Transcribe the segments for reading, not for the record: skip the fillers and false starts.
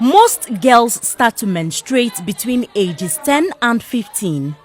Most girls start to menstruate between ages 10 and 15.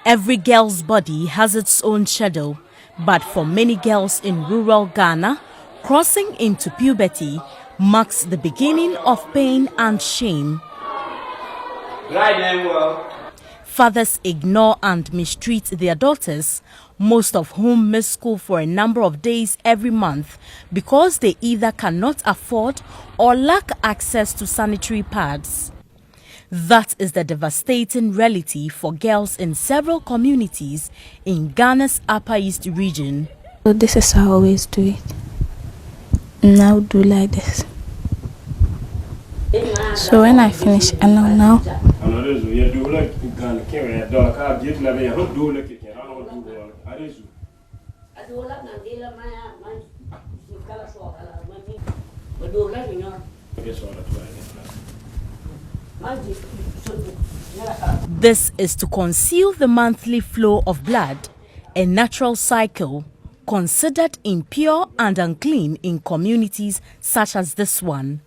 Every girl's body has its own schedule, but for many girls in rural Ghana, crossing into puberty marks the beginning of pain and shame. Fathers ignore and mistreat their daughters, most of whom miss school for a number of days every month because they either cannot afford or lack access to sanitary pads. That is the devastating reality for girls in several communities in Ghana's Upper East region. So this is how I always do it. Now do like this. So when I finish, I know now. This is to conceal the monthly flow of blood, a natural cycle considered impure and unclean in communities such as this one.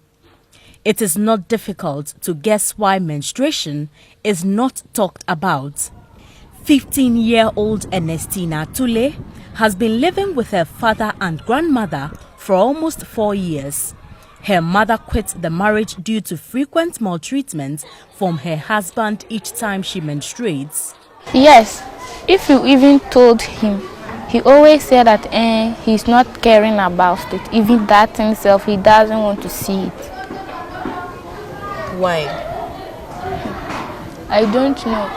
It is not difficult to guess why menstruation is not talked about. 15-year-old Ernestina Tule has been living with her father and grandmother for almost 4 years. Her mother quit the marriage due to frequent maltreatment from her husband each time she menstruates. Yes, if you even told him, he always said that he's not caring about it. Even that himself, he doesn't want to see it. Why? I don't know.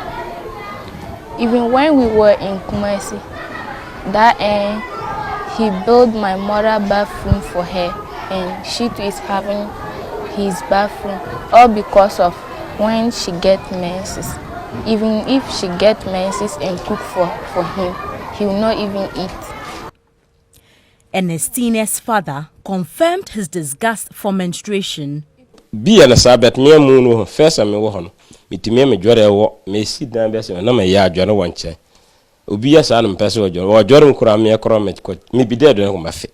Even when we were in Kumasi, that he built my mother bathroom for her, and she too is having his bathroom, all because of when she gets menses. Even if she gets menses and cook for him, he will not even eat. Ernestina's father confirmed his disgust for menstruation. Be an sabbat near moon, first I may walk. Mitime me jore wo me si dan be se na me ya adware wonche obi ya sa no pese wo jore nkura me ekro me ko me bi de do ma fe.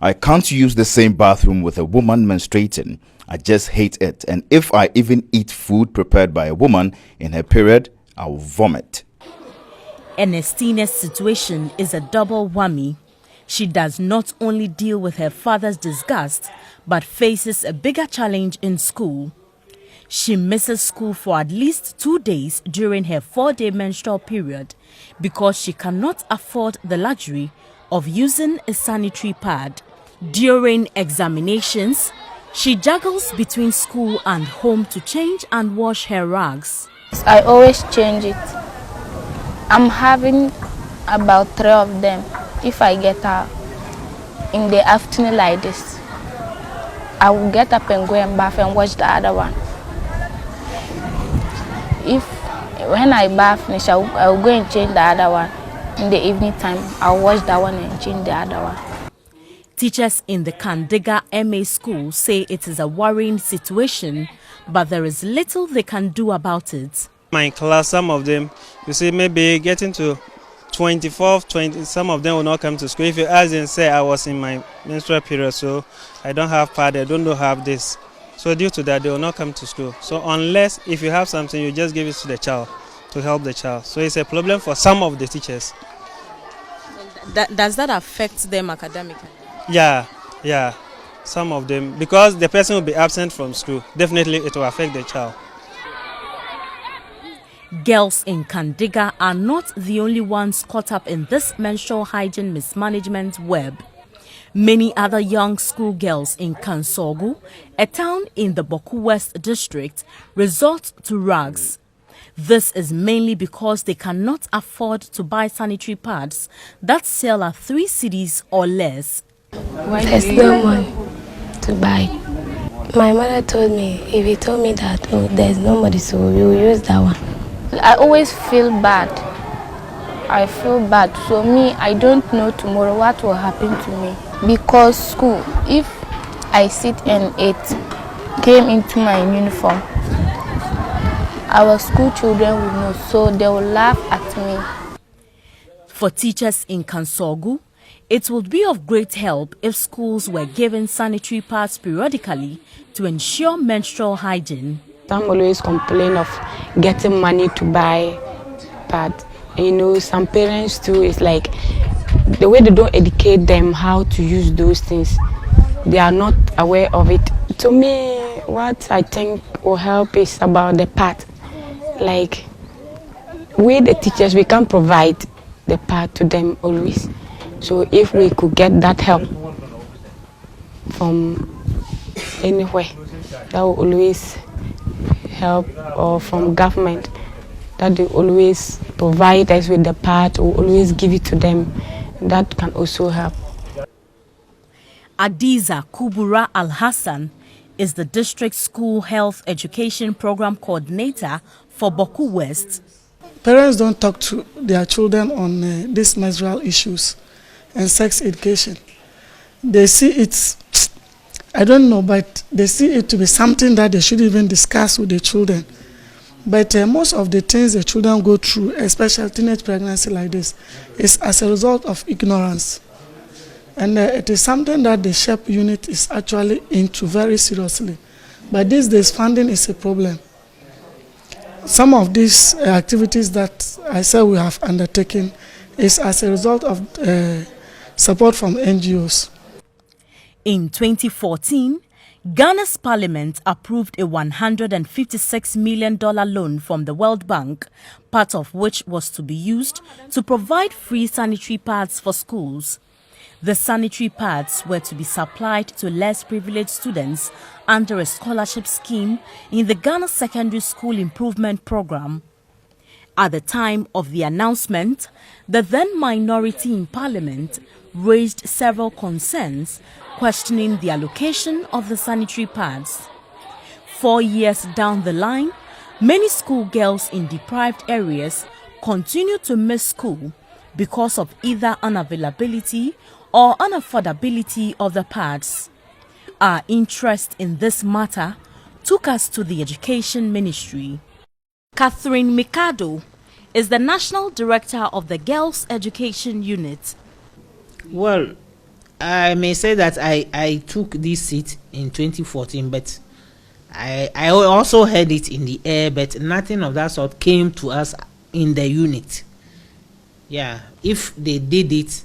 I can't use the same bathroom with a woman menstruating. I just hate it, and if I even eat food prepared by a woman in her period, I'll vomit. Ernestina's situation is a double whammy. She does not only deal with her father's disgust, but faces a bigger challenge in school. She misses school for at least 2 days during her 4-day menstrual period because she cannot afford the luxury of using a sanitary pad. During examinations, she juggles between school and home to change and wash her rags. I always change it. I'm having about 3 of them. If I get up in the afternoon like this, I will get up and go and bath and wash the other one. When I bath finish, I will go and change the other one. In the evening time, I'll wash that one and change the other one. Teachers in the Kandiga MA school say it is a worrying situation, but there is little they can do about it. My class, some of them, you see, maybe getting to 24th, 20, some of them will not come to school. If you ask them, say I was in my menstrual period, so I don't have pad, I don't have this. So due to that, they will not come to school. So unless if you have something, you just give it to the child to help the child. So it's a problem for some of the teachers. Does that affect them academically? Yeah, some of them. Because the person will be absent from school, definitely it will affect the child. Girls in Kandiga are not the only ones caught up in this menstrual hygiene mismanagement web. Many other young schoolgirls in Kansogu, a town in the Boku West district, resort to rags. This is mainly because they cannot afford to buy sanitary pads that sell at 3 cedis or less. There's no money to buy. My mother told me, if he told me that there's no money, so we will use that one. I always feel bad. I feel bad. So me, I don't know tomorrow what will happen to me. Because school, if I sit and eat, came into my uniform, our school children will know, so they will laugh at me. For teachers in Kansogu, It would be of great help if schools were given sanitary pads periodically to ensure menstrual hygiene. Some always complain of getting money to buy pads. You know, some parents too, it's like the way they don't educate them how to use those things, they are not aware of it. To me, what I think will help is about the pad. Like, we the teachers, we can provide the pad to them always. So if we could get that help from anywhere, that will always help, or from government, that they always provide us with the pad, or always give it to them. That can also help. Adiza Kubura Al-Hassan is the district school health education program coordinator for Boku West. Parents don't talk to their children on these menstrual issues and sex education. They see it, I don't know, but they see it to be something that they should even discuss with the children. But most of the things the children go through, especially teenage pregnancy like this, is as a result of ignorance. And it is something that the SHEP unit is actually into very seriously. But these days, funding is a problem. Some of these activities that I said we have undertaken is as a result of support from NGOs. In 2014, Ghana's parliament approved a $156 million loan from the World Bank, part of which was to be used to provide free sanitary pads for schools. The sanitary pads were to be supplied to less privileged students under a scholarship scheme in the Ghana Secondary School Improvement Program. At the time of the announcement, the then minority in Parliament raised several concerns questioning the allocation of the sanitary pads. 4 years down the line, many schoolgirls in deprived areas continue to miss school because of either unavailability or unaffordability of the pads. Our interest in this matter took us to the Education Ministry. Catherine Mikado is the National Director of the Girls Education Unit. Well, I may say that I took this seat in 2014, but I also heard it in the air, but nothing of that sort came to us in the unit. Yeah, if they did it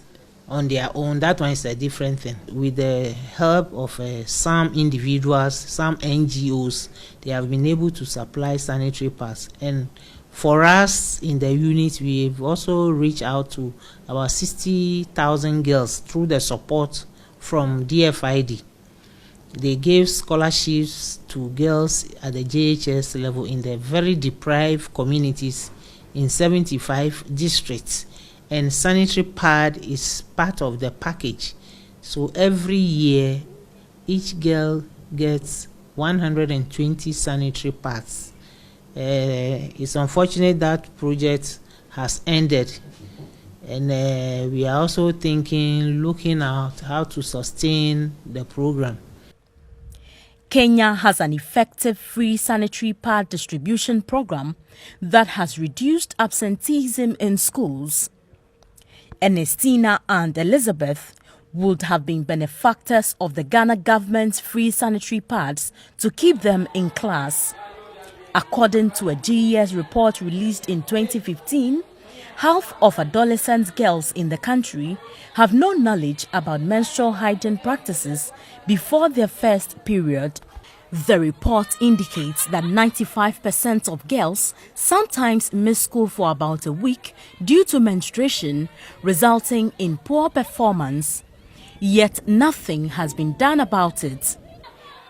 on their own, that one is a different thing. With the help of some individuals, some NGOs, they have been able to supply sanitary pads. And for us in the unit, we've also reached out to about 60,000 girls through the support from DFID. They gave scholarships to girls at the JHS level in the very deprived communities in 75 districts. And sanitary pad is part of the package. So every year, each girl gets 120 sanitary pads. It's unfortunate that project has ended. And we are also looking at how to sustain the program. Kenya has an effective free sanitary pad distribution program that has reduced absenteeism in schools. Ernestina and Elizabeth would have been benefactors of the Ghana government's free sanitary pads to keep them in class. According to a GES report released in 2015, half of adolescent girls in the country have no knowledge about menstrual hygiene practices before their first period. The report indicates that 95% of girls sometimes miss school for about a week due to menstruation, resulting in poor performance. Yet nothing has been done about it.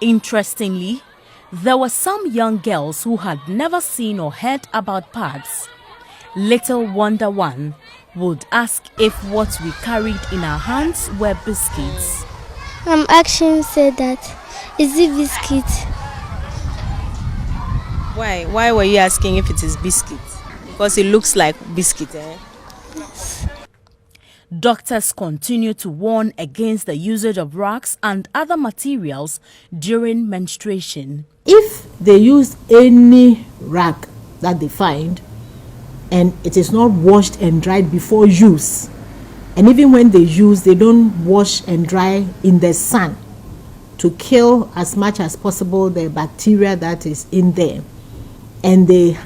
Interestingly, there were some young girls who had never seen or heard about pads. Little Wonder One would ask if what we carried in our hands were biscuits. Action said that, is it biscuit? Why? Why were you asking if it is biscuit? Because it looks like biscuit, eh? Yes. Doctors continue to warn against the usage of rags and other materials during menstruation. If they use any rag that they find and it is not washed and dried before use, And even when they use, they don't wash and dry in the sun to kill as much as possible the bacteria that is in there. And they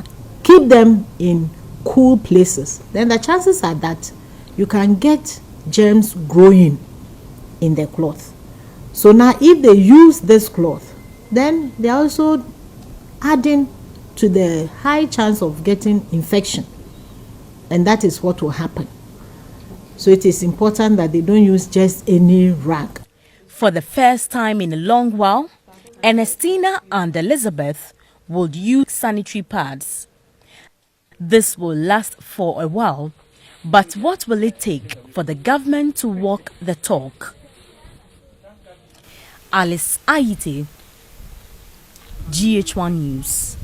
keep them in cool places. Then the chances are that you can get germs growing in the cloth. So now if they use this cloth, then they are also adding to the high chance of getting infection. And that is what will happen. So it is important that they don't use just any rag. For the first time in a long while, Ernestina and Elizabeth would use sanitary pads. This will last for a while, but what will it take for the government to walk the talk? Alice Aryeetey, GHOne News.